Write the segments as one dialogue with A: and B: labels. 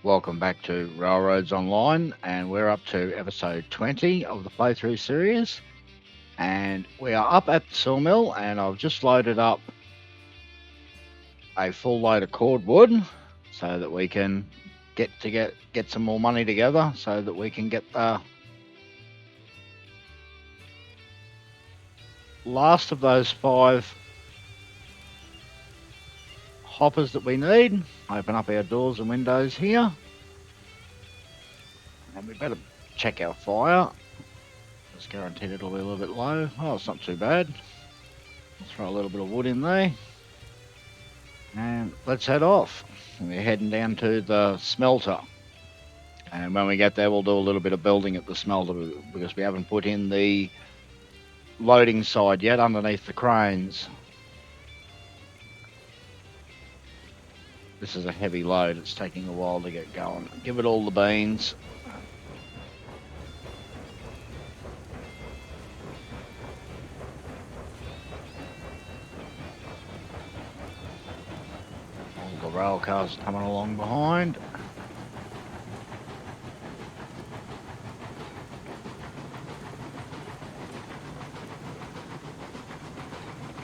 A: Welcome back to Railroads Online, and we're up to episode 20 of the playthrough series. And we are up at the Sawmill, and I've just loaded up a full load of cordwood so that we can get some more money together so that we can get the last of those 5 hoppers that we need. Open up our doors and windows here, and we better check our fire. It's guaranteed it'll be a little bit low. Oh, it's not too bad. Let's throw a little bit of wood in there. And let's head off. We're heading down to the smelter. And when we get there, we'll do a little bit of building at the smelter because we haven't put in the loading side yet underneath the cranes. This is a heavy load. It's taking a while to get going. Give it all the beans. All the rail cars coming along behind.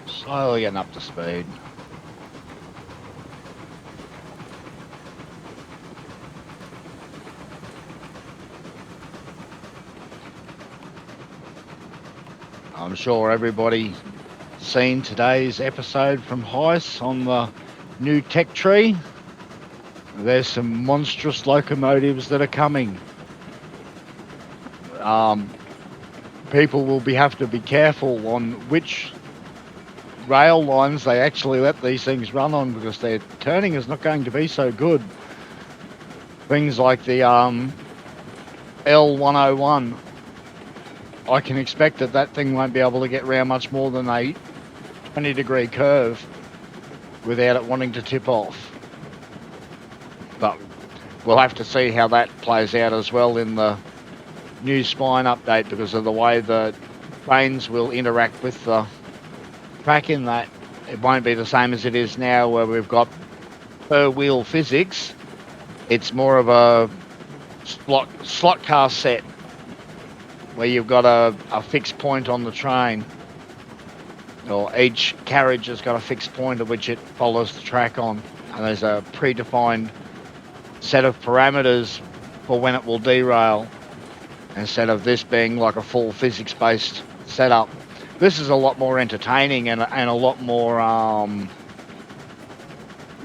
A: Slowly getting up to speed. I'm sure everybody seen today's episode from Heiss on the new tech tree. There's some monstrous locomotives that are coming. People will have to be careful on which rail lines they actually let these things run on because their turning is not going to be so good. Things like the L101, I can expect that thing won't be able to get round much more than a 20-degree curve without it wanting to tip off. But we'll have to see how that plays out as well in the new spine update because of the way the trains will interact with the track in that. It won't be the same as it is now where we've got per wheel physics. It's more of a slot car set where you've got a fixed point on the train, or each carriage has got a fixed point at which it follows the track on, and there's a predefined set of parameters for when it will derail, instead of this being like a full physics-based setup. This is a lot more entertaining and a lot more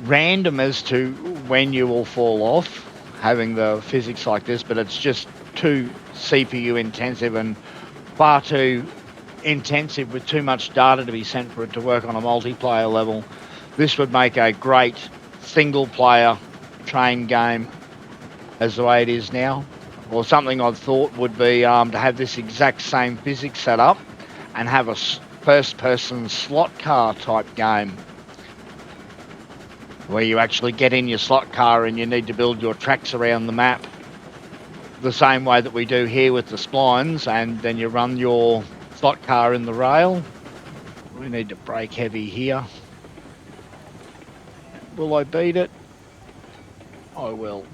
A: random as to when you will fall off, having the physics like this, but it's just too CPU intensive and far too intensive with too much data to be sent for it to work on a multiplayer level. This would make a great single-player train game as the way it is now. Or something I've thought would be to have this exact same physics set up and have a first-person slot car type game where you actually get in your slot car and you need to build your tracks around the map the same way that we do here with the splines, and then you run your slot car in the rail. We need to brake heavy here. Will I beat it? I will.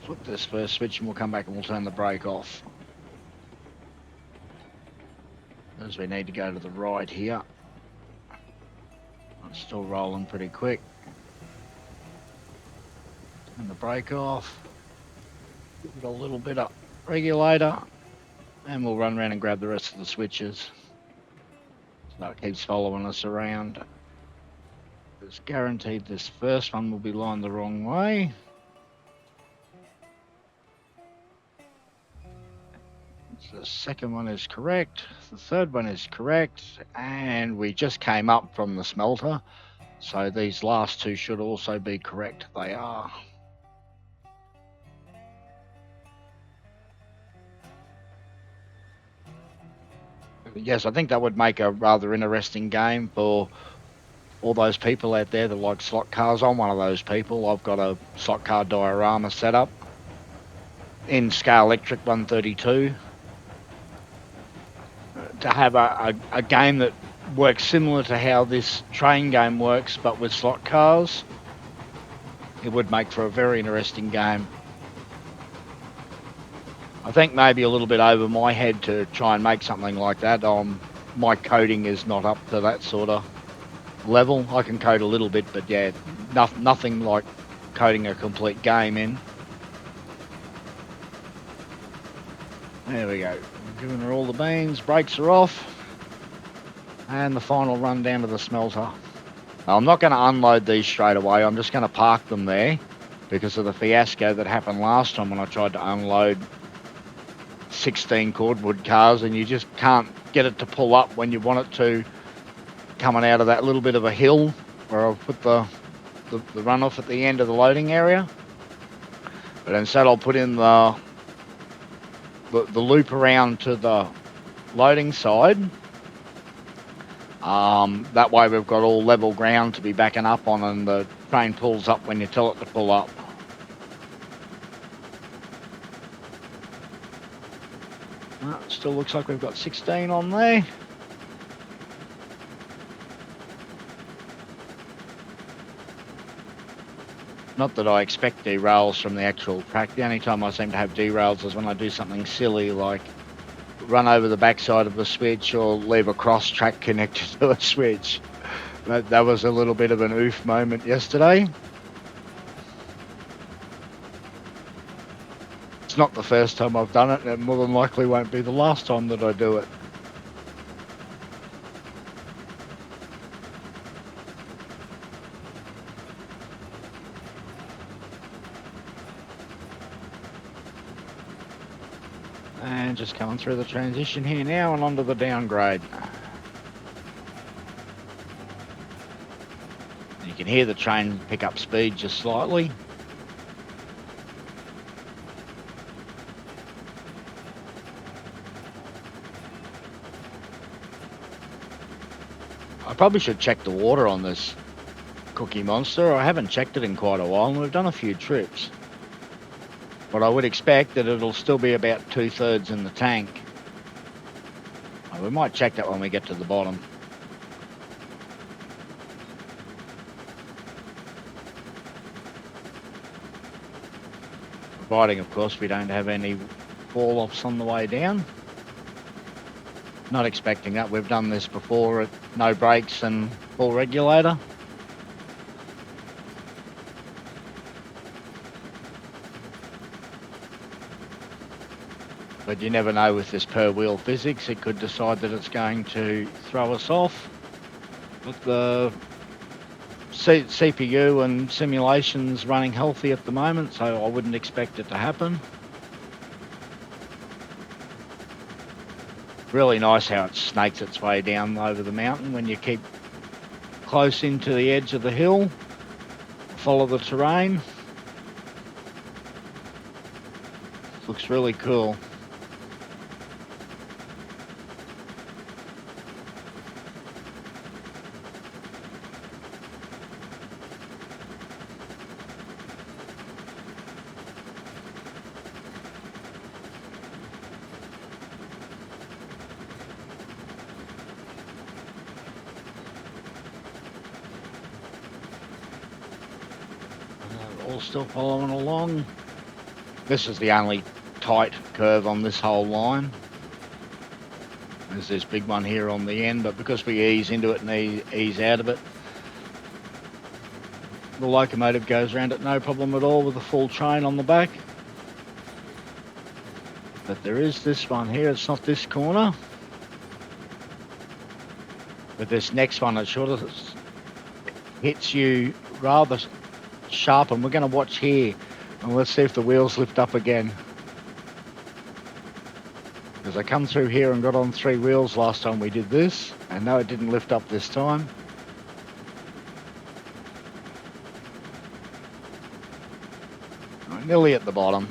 A: Flip this first switch and we'll come back and we'll turn the brake off. As we need to go to the right here. It's still rolling pretty quick. Turn the brake off. Give it a little bit of regulator. And we'll run around and grab the rest of the switches. So it keeps following us around. It's guaranteed this first one will be lined the wrong way. The second one is correct. The third one is correct. And we just came up from the smelter. So these last two should also be correct. They are. Yes, I think that would make a rather interesting game for all those people out there that like slot cars. I'm one of those people. I've got a slot car diorama set up in Scale Electric 132 to have a game that works similar to how this train game works, but with slot cars. It would make for a very interesting game. I think maybe a little bit over my head to try and make something like that. My coding is not up to that sort of level. I can code a little bit, but yeah, nothing like coding a complete game in. There we go. Giving her all the beans, brakes are off, and the final run down to the smelter. Now, I'm not going to unload these straight away. I'm just going to park them there because of the fiasco that happened last time when I tried to unload 16 cordwood cars, and you just can't get it to pull up when you want it to, coming out of that little bit of a hill where I've put the runoff at the end of the loading area. But instead I'll put in the loop around to the loading side. That way we've got all level ground to be backing up on, and the train pulls up when you tell it to pull up. It still looks like we've got 16 on there. Not that I expect derails from the actual track. The only time I seem to have derails is when I do something silly like run over the backside of the switch or leave a cross track connected to a switch. That was a little bit of an oof moment yesterday. It's not the first time I've done it, and it more than likely won't be the last time that I do it. And just coming through the transition here now and onto the downgrade. You can hear the train pick up speed just slightly. I probably should check the water on this Cookie Monster. I haven't checked it in quite a while, and we've done a few trips. But I would expect that it'll still be about 2/3 in the tank. We might check that when we get to the bottom. Providing, of course, we don't have any fall-offs on the way down. Not expecting that. We've done this before at no brakes and full regulator. But you never know with this per wheel physics. It could decide that it's going to throw us off. But the CPU and simulation's running healthy at the moment, so I wouldn't expect it to happen. Really nice how it snakes its way down over the mountain when you keep close into the edge of the hill, follow the terrain. Looks really cool. All still following along. This is the only tight curve on this whole line. There's this big one here on the end, but because we ease into it and ease out of it, the locomotive goes around it no problem at all with a full train on the back. But there is this one here. It's not this corner, but this next one, it sort of hits you rather sharp, and we're going to watch here and let's see if the wheels lift up again, because I come through here and got on 3 wheels last time we did this, and no, it didn't lift up this time. Nearly at the bottom.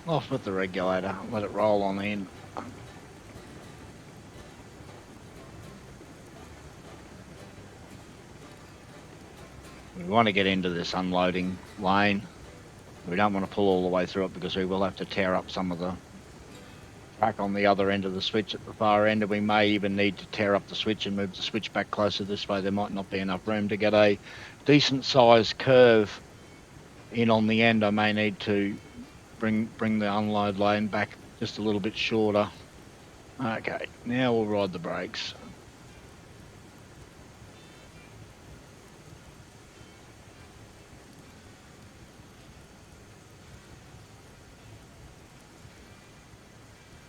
A: Off with the regulator, let it roll on in. We want to get into this unloading lane. We don't want to pull all the way through it because we will have to tear up some of the track on the other end of the switch at the far end, and we may even need to tear up the switch and move the switch back closer this way. There might not be enough room to get a decent sized curve in on the end. I may need to bring the unload lane back just a little bit shorter. Okay, now we'll ride the brakes.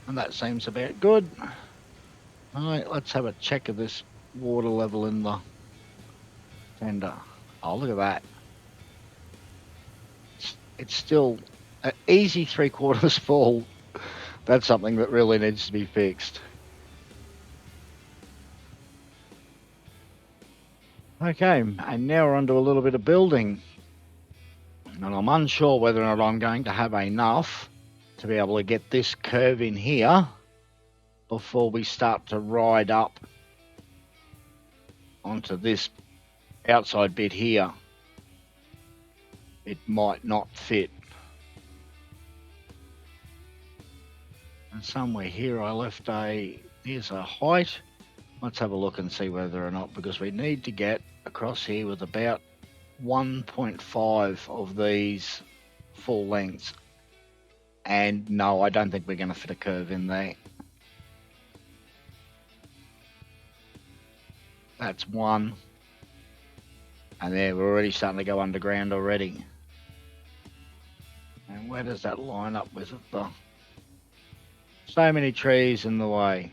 A: And that seems about good. All right, let's have a check of this water level in the tender. Oh, look at that. It's still an easy 3/4 full. That's something that really needs to be fixed. Okay, and now we're onto a little bit of building. And I'm unsure whether or not I'm going to have enough to be able to get this curve in here before we start to ride up onto this outside bit here. It might not fit. And somewhere here I left here's a height. Let's have a look and see whether or not, because we need to get across here with about 1.5 of these full lengths. And no, I don't think we're going to fit a curve in there. That's one. And there, we're already starting to go underground already. And where does that line up with it? So many trees in the way.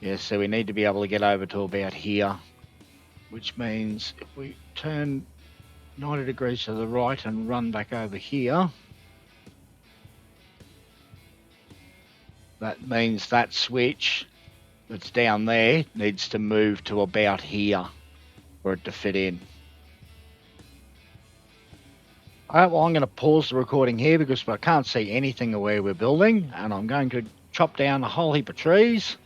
A: Yeah, so we need to be able to get over to about here, which means if we turn 90 degrees to the right and run back over here, that means that switch that's down there needs to move to about here for it to fit in. Alright, well, I'm going to pause the recording here because I can't see anything of where we're building, and I'm going to chop down a whole heap of trees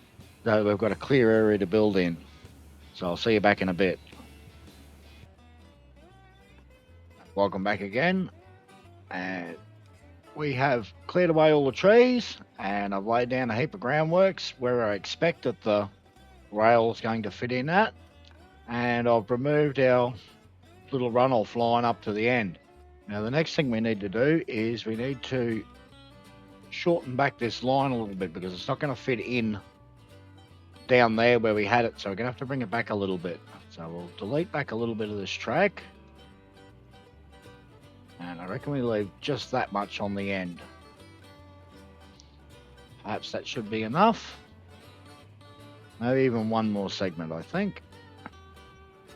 A: so we've got a clear area to build in. So I'll see you back in a bit. Welcome back again. And we have cleared away all the trees, and I've laid down a heap of groundworks where I expect that the rail is going to fit in at, and I've removed our little runoff line up to the end. Now the next thing we need to do is we need to shorten back this line a little bit because it's not going to fit in down there where we had it, so we're going to have to bring it back a little bit. So we'll delete back a little bit of this track, and I reckon we leave just that much on the end. Perhaps that should be enough. Maybe even one more segment, I think.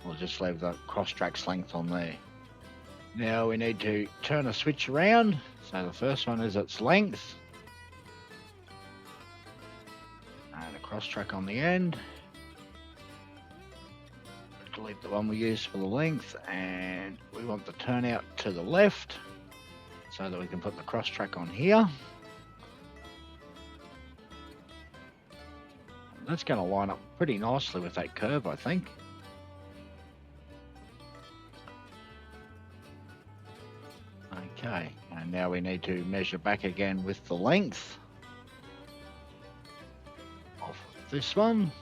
A: We'll just leave the cross tracks length on there. Now we need to turn a switch around. So the first one is its length. And a cross track on the end. Delete the one we used for the length, and we want the turnout to the left so that we can put the cross track on here. That's going to line up pretty nicely with that curve, I think. Okay, and now we need to measure back again with the length of this one.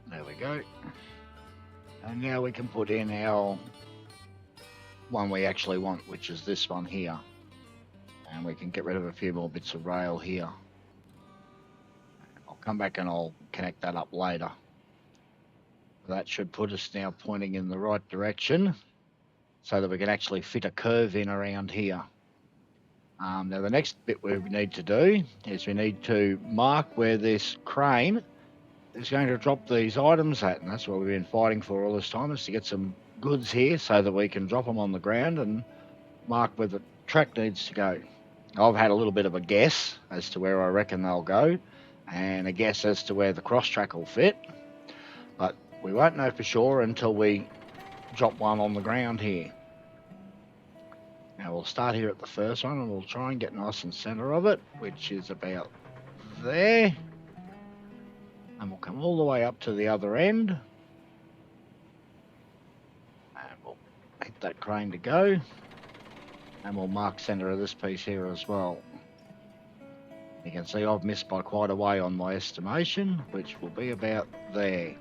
A: There we go. And now we can put in our one we actually want, which is this one here. And we can get rid of a few more bits of rail here. I'll come back and I'll connect that up later. That should put us now pointing in the right direction so that we can actually fit a curve in around here. Now the next bit we need to do is we need to mark where this crane is going to drop these items at, and that's what we've been fighting for all this time, is to get some goods here so that we can drop them on the ground and mark where the track needs to go. I've had a little bit of a guess as to where I reckon they'll go, and a guess as to where the cross track will fit, but we won't know for sure until we drop one on the ground here. Now we'll start here at the first one and we'll try and get nice and center of it, which is about there. And we'll come all the way up to the other end. And we'll hit that crane to go. And we'll mark center of this piece here as well. You can see I've missed by quite a way on my estimation, which will be about there.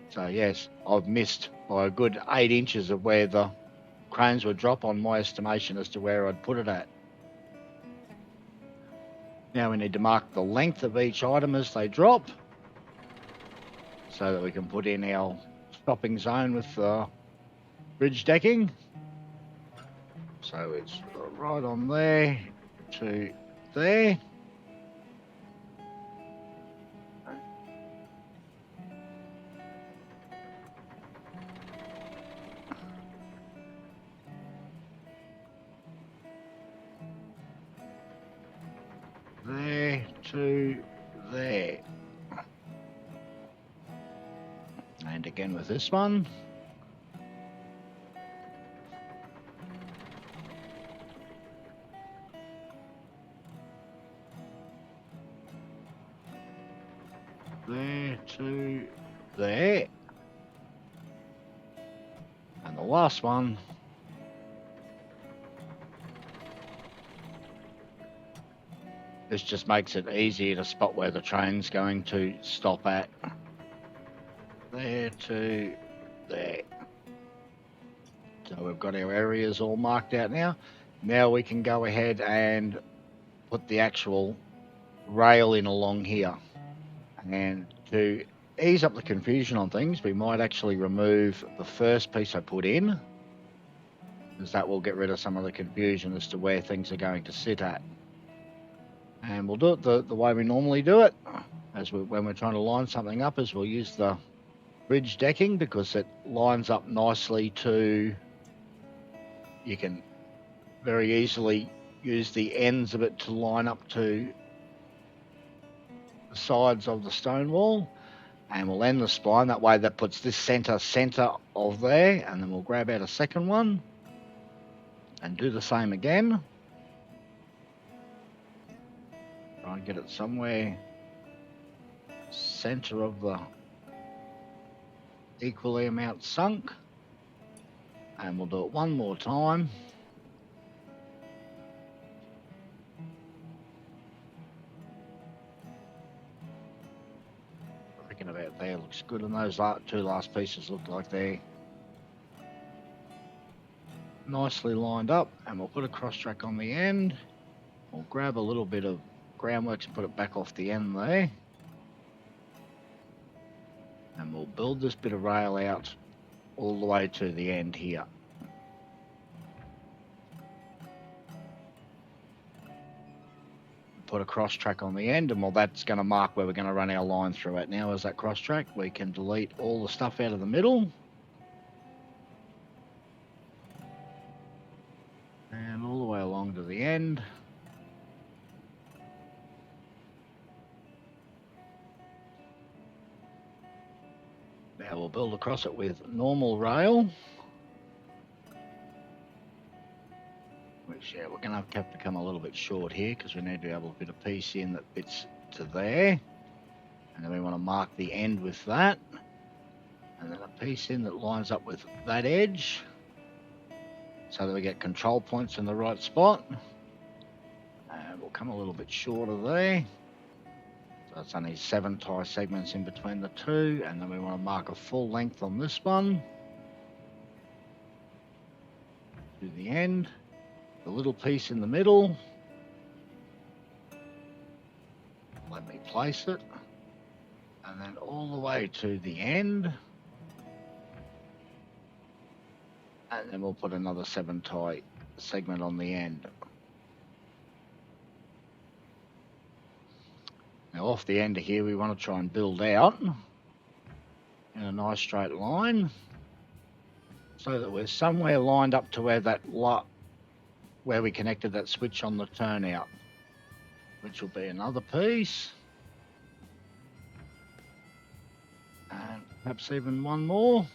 A: So yes, I've missed by a good 8 inches of where the cranes would drop on my estimation as to where I'd put it at. Now we need to mark the length of each item as they drop, so that we can put in our stopping zone with the bridge decking. So it's right on there to there. There to there. And again with this one. There to there. And the last one. This just makes it easier to spot where the train's going to stop at. There to there. So we've got our areas all marked out now. Now we can go ahead and put the actual rail in along here. And to ease up the confusion on things, we might actually remove the first piece I put in, because that will get rid of some of the confusion as to where things are going to sit at. And we'll do it the way we normally do it, when we're trying to line something up, is we'll use the bridge decking, because it lines up nicely to, you can very easily use the ends of it to line up to the sides of the stone wall. And we'll end the spline, that way that puts this center of there, and then we'll grab out a second one and do the same again. Try and get it somewhere center of the equally amount sunk. And we'll do it one more time. I reckon about there looks good, and those two last pieces look like they're nicely lined up. And we'll put a cross track on the end. We'll grab a little bit of groundworks and put it back off the end there. And we'll build this bit of rail out all the way to the end here. Put a cross track on the end, and well, that's going to mark where we're going to run our line through it. Now as that cross track, we can delete all the stuff out of the middle. And all the way along to the end. Now we'll build across it with normal rail. Which, yeah, we're going to have to come a little bit short here, because we need to be able to fit a piece in that fits to there. And then we want to mark the end with that. And then a piece in that lines up with that edge, so that we get control points in the right spot. And we'll come a little bit shorter there. So it's only 7 tie segments in between the two. And then we want to mark a full length on this one to the end. The little piece in the middle, let me place it, and then all the way to the end, and then we'll put another 7 tie segment on the end. Now off the end of here, we want to try and build out in a nice straight line, so that we're somewhere lined up to where we connected that switch on the turnout, which will be another piece. And perhaps even one more.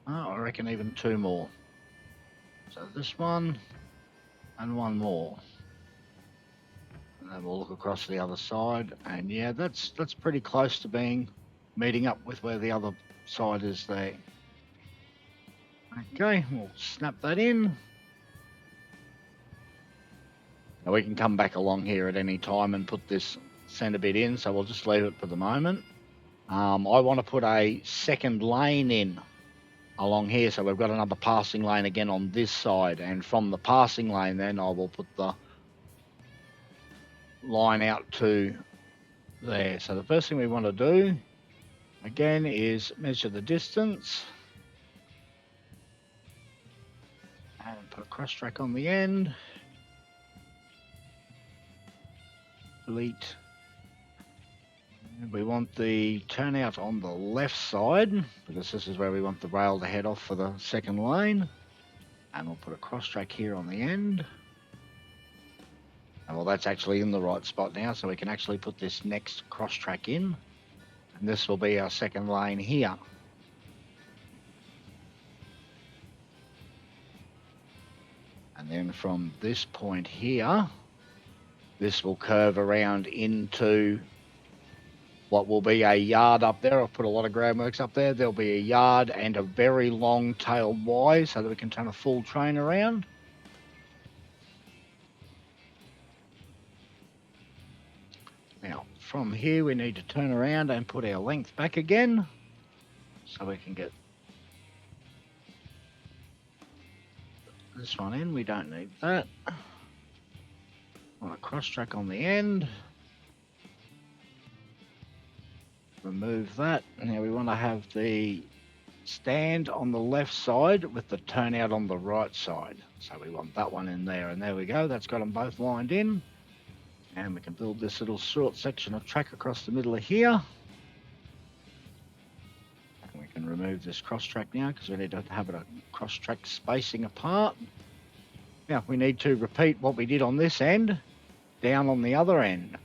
A: Oh, I reckon even 2 more. So this one and 1 more. And then we'll look across the other side, and yeah, that's pretty close to being meeting up with where the other side is there. Okay, we'll snap that in. Now we can come back along here at any time and put this centre bit in, so we'll just leave it for the moment. I want to put a second lane in along here, so we've got another passing lane again on this side, and from the passing lane then I will put the line out to there. So the first thing we want to do again is measure the distance and put a cross track on the end. Delete. And we want the turnout on the left side because this is where we want the rail to head off for the second lane. And we'll put a cross track here on the end. And well, that's actually in the right spot now, so we can actually put this next cross track in. And this will be our second lane here. And then from this point here, this will curve around into what will be a yard up there. I've put a lot of groundworks up there. There'll be a yard and a very long-tailed Y so that we can turn a full train around. Now, from here we need to turn around and put our length back again so we can get this one in. We don't need that. Want a cross track on the end. Remove that. Now we want to have the stand on the left side with the turnout on the right side. So we want that one in there, and there we go. That's got them both lined in. And we can build this little short section of track across the middle of here. And we can remove this cross track now because we need to have it a cross track spacing apart. Now we need to repeat what we did on this end down on the other end.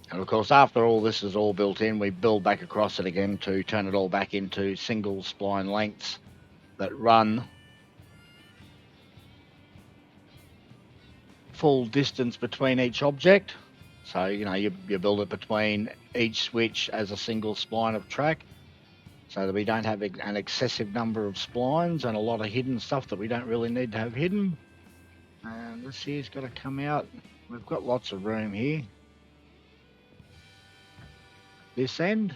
A: And of course, after all this is all built in, we build back across it again to turn it all back into single spline lengths that run full distance between each object. So, you know, you build it between each switch as a single spline of track so that we don't have an excessive number of splines and a lot of hidden stuff that we don't really need to have hidden. And this here's got to come out. We've got lots of room here. This end.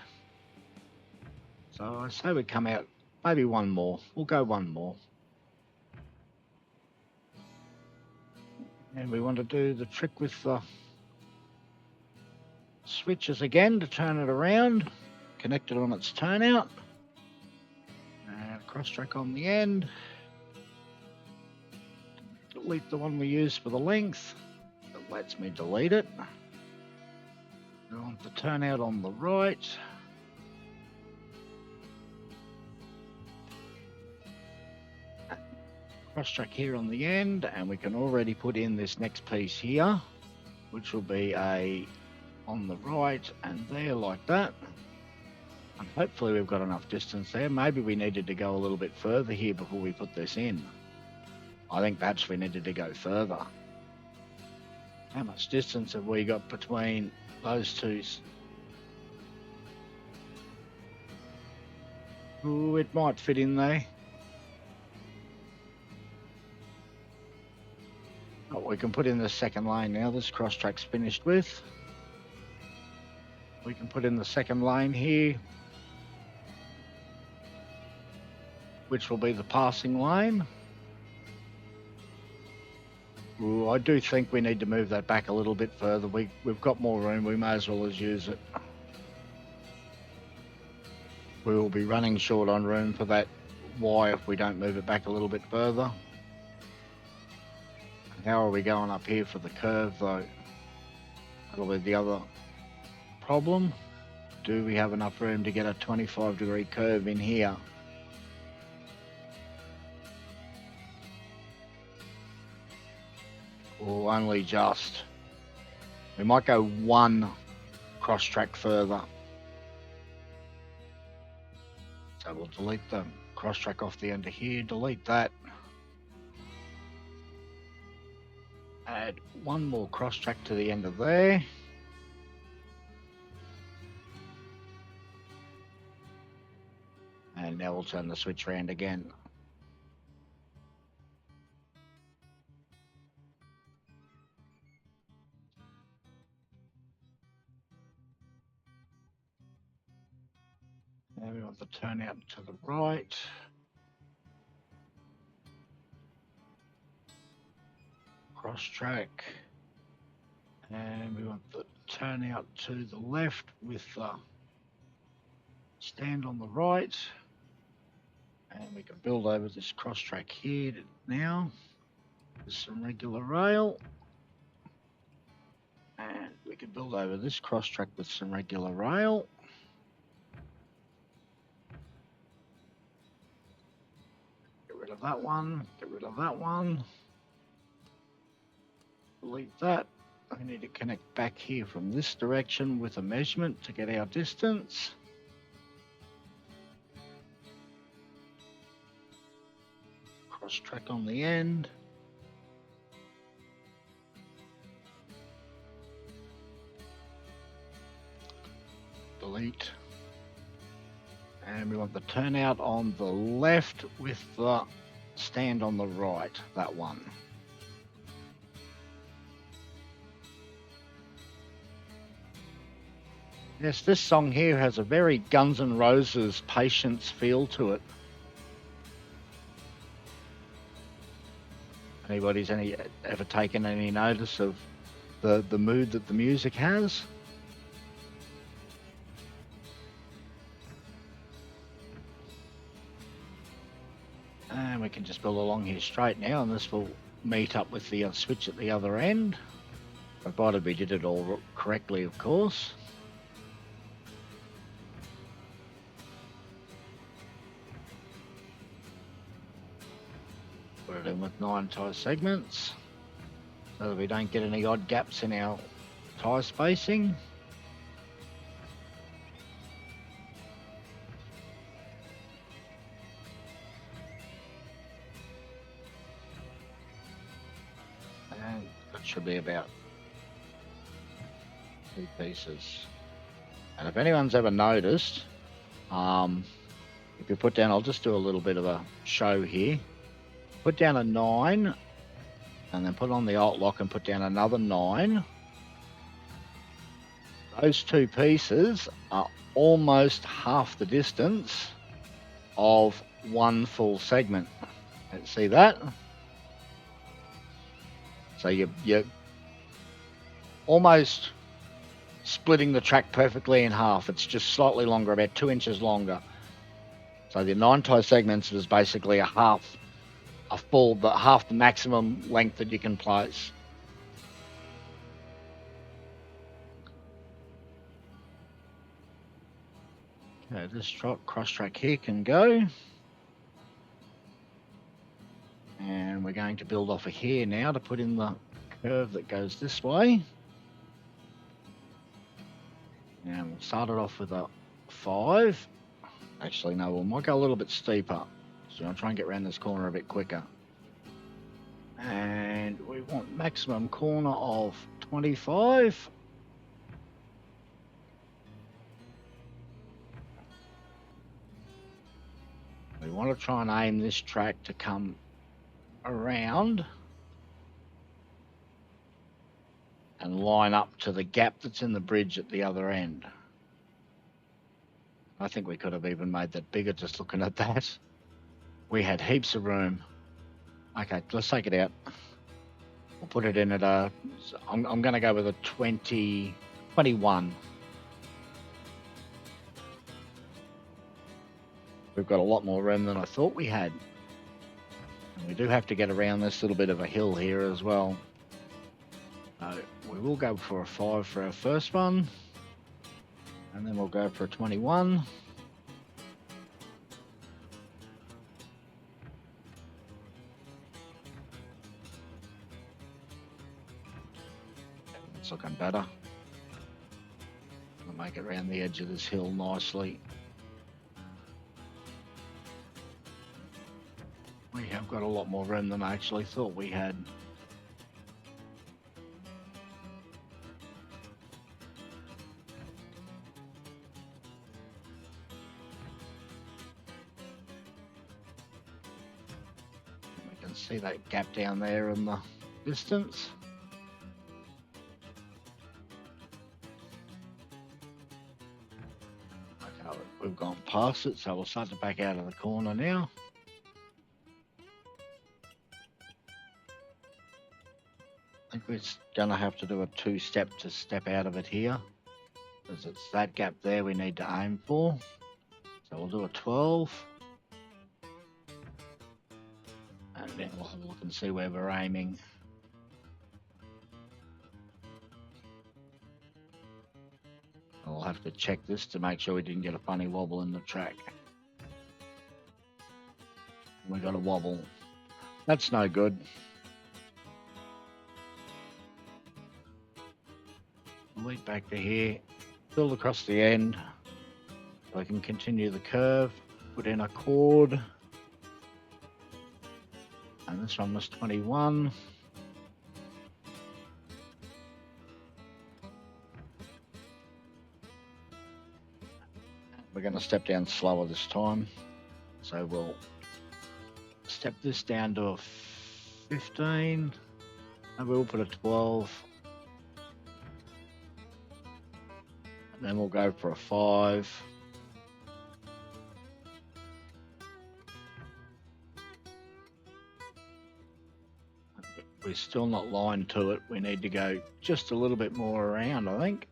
A: So I say we come out maybe 1 more. We'll go 1 more. And we want to do the trick with the switches again to turn it around. Connect it on its turnout. And cross track on the end. Delete the one we used for the length. It lets me delete it. We want the turnout on the right. Cross track here on the end, and we can already put in this next piece here, which will be a on the right and there like that. And hopefully we've got enough distance there. Maybe we needed to go a little bit further here before we put this in. I think perhaps we needed to go further. How much distance have we got between those two? Ooh, it might fit in there. Oh, we can put in the second lane now. This cross track's finished with. We can put in the second lane here, which will be the passing lane. Ooh, I do think we need to move that back a little bit further. We've got more room. We may as well as use it. We will be running short on room for that Y if we don't move it back a little bit further. How are we going up here for the curve though? That'll be the other problem. Do we have enough room to get a 25-degree curve in here? Or only just. We might go 1 cross track further. So we'll delete the cross track off the end of here, delete that. Add one more cross track to the end of there. And now we'll turn the switch around again. Now we want the turnout to the right. Cross track. And we want the turnout to the left with the stand on the right. And we can build over this cross track here now. There's some regular rail. And we can build over this cross track with some regular rail. Get rid of that one, get rid of that one. Delete that. We need to connect back here from this direction with a measurement to get our distance. Cross track on the end. Delete. And we want the turnout on the left with the stand on the right, that one. Yes, this song here has a very Guns N' Roses Patience feel to it. Anybody's ever taken any notice of the mood that the music has? And we can just build along here straight now, and this will meet up with the switch at the other end, provided we did it all correctly, of course. Put it in with 9 tie segments so that we don't get any odd gaps in our tie spacing. And that should be about 2 pieces. And if anyone's ever noticed, if you put down, I'll just do a little bit of a show here. Put down a 9 and then put on the alt lock and put down another 9. Those 2 pieces are almost half the distance of one full segment. See that? So you're almost splitting the track perfectly in half. It's just slightly longer, about 2 inches longer. So the 9 tie segments is basically half the maximum length that you can place. Okay, this cross track here can go. And we're going to build off of here now to put in the curve that goes this way. And we'll start it off with a 5. Actually, no, we might go a little bit steeper. So I'll try and get around this corner a bit quicker. And we want maximum corner of 25. We want to try and aim this track to come around and line up to the gap that's in the bridge at the other end. I think we could have even made that bigger just looking at that. We had heaps of room. Okay, let's take it out. We'll put it in at a, I'm going to go with a 21. We've got a lot more room than I thought we had. And we do have to get around this little bit of a hill here as well. We will go for a 5 for our first one. And then we'll go for a 21. It's looking better. We'll make it around the edge of this hill nicely. got a lot more room than I actually thought we had. We can see that gap down there in the distance. Okay, we've gone past it, so we'll start to back out of the corner now. I think we're gonna have to do a two-step to step out of it here, because it's that gap there we need to aim for. So we'll do a 12. And then we'll have a look and see where we're aiming. I'll have to check this to make sure we didn't get a funny wobble in the track. We got a wobble. That's no good. Lead back to here, build across the end, so I can continue the curve, put in a cord, and this one was 21. We're going to step down slower this time, so we'll step this down to a 15, and we'll put a 12. Then we'll go for a 5. We're still not lined to it. We need to go just a little bit more around, I think.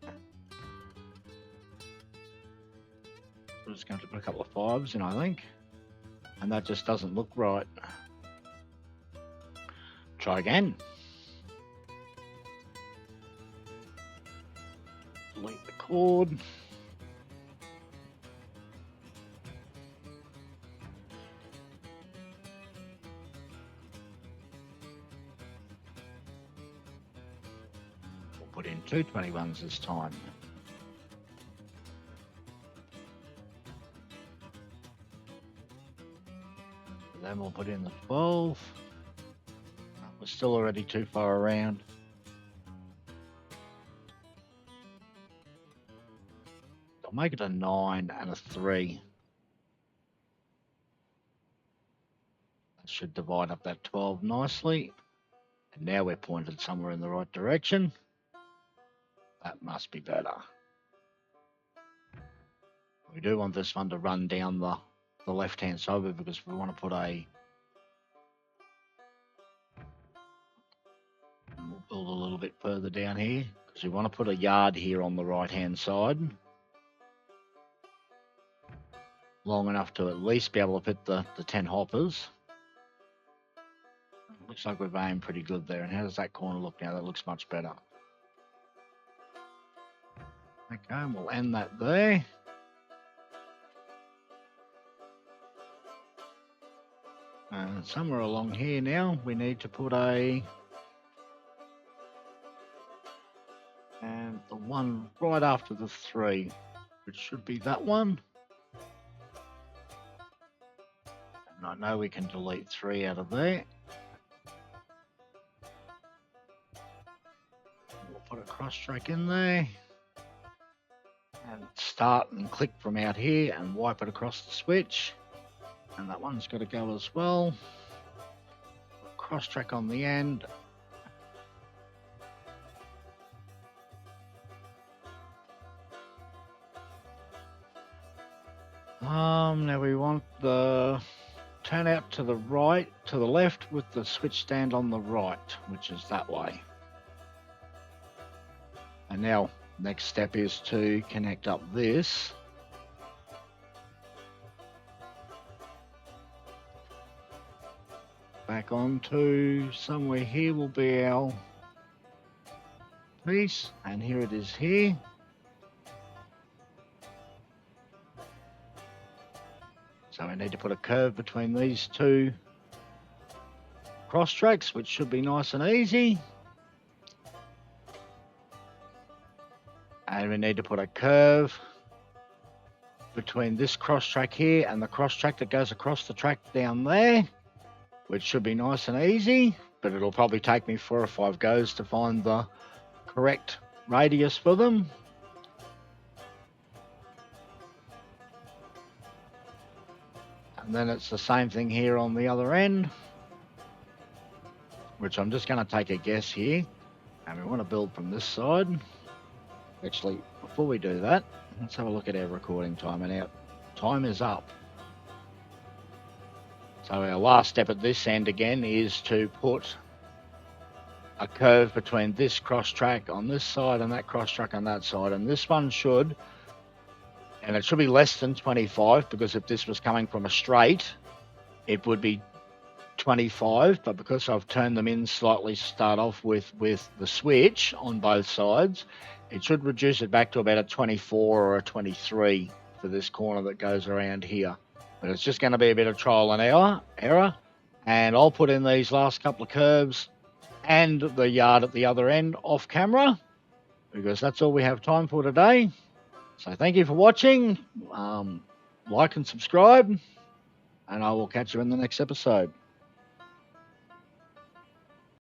A: We're just going to put a couple of 5s in, I think. And that just doesn't look right. Try again. Delete the cord. We'll put in 2 21s this time. And then we'll put in the 12. We're still already too far around. I'll make it a 9 and a 3. That should divide up that 12 nicely. And now we're pointed somewhere in the right direction. That must be better. We do want this one to run down the left-hand side because we want to put a... And we'll build a little bit further down here because we want to put a yard here on the right-hand side. Long enough to at least be able to fit the 10 hoppers. Looks like we've aimed pretty good there. And how does that corner look now? That looks much better. Okay, and we'll end that there. And somewhere along here now, we need to put a... And the one right after the 3, which should be that one. And I know we can delete 3 out of there. We'll put a cross track in there. And start and click from out here and wipe it across the switch. And that one's got to go as well. Cross track on the end. Now we want the turnout to the right, to the left with the switch stand on the right, which is that way. And now next step is to connect up this. Back onto somewhere here will be our piece, and here it is here. So we need to put a curve between these 2 cross tracks, which should be nice and easy. And we need to put a curve between this cross track here and the cross track that goes across the track down there. which should be nice and easy, but it'll probably take me 4 or 5 goes to find the correct radius for them. And then it's the same thing here on the other end, which I'm just going to take a guess here. And we want to build from this side. Actually, before we do that, let's have a look at our recording time, and our time is up. So our last step at this end again is to put a curve between this cross track on this side and that cross track on that side. And this one should, and it should be less than 25, because if this was coming from a straight, it would be 25, but because I've turned them in slightly to start off with the switch on both sides, it should reduce it back to about a 24 or a 23 for this corner that goes around here. But it's just going to be a bit of trial and error, and I'll put in these last couple of curves and the yard at the other end off camera, because that's all we have time for today. So thank you for watching. Like and subscribe, and I will catch you in the next episode.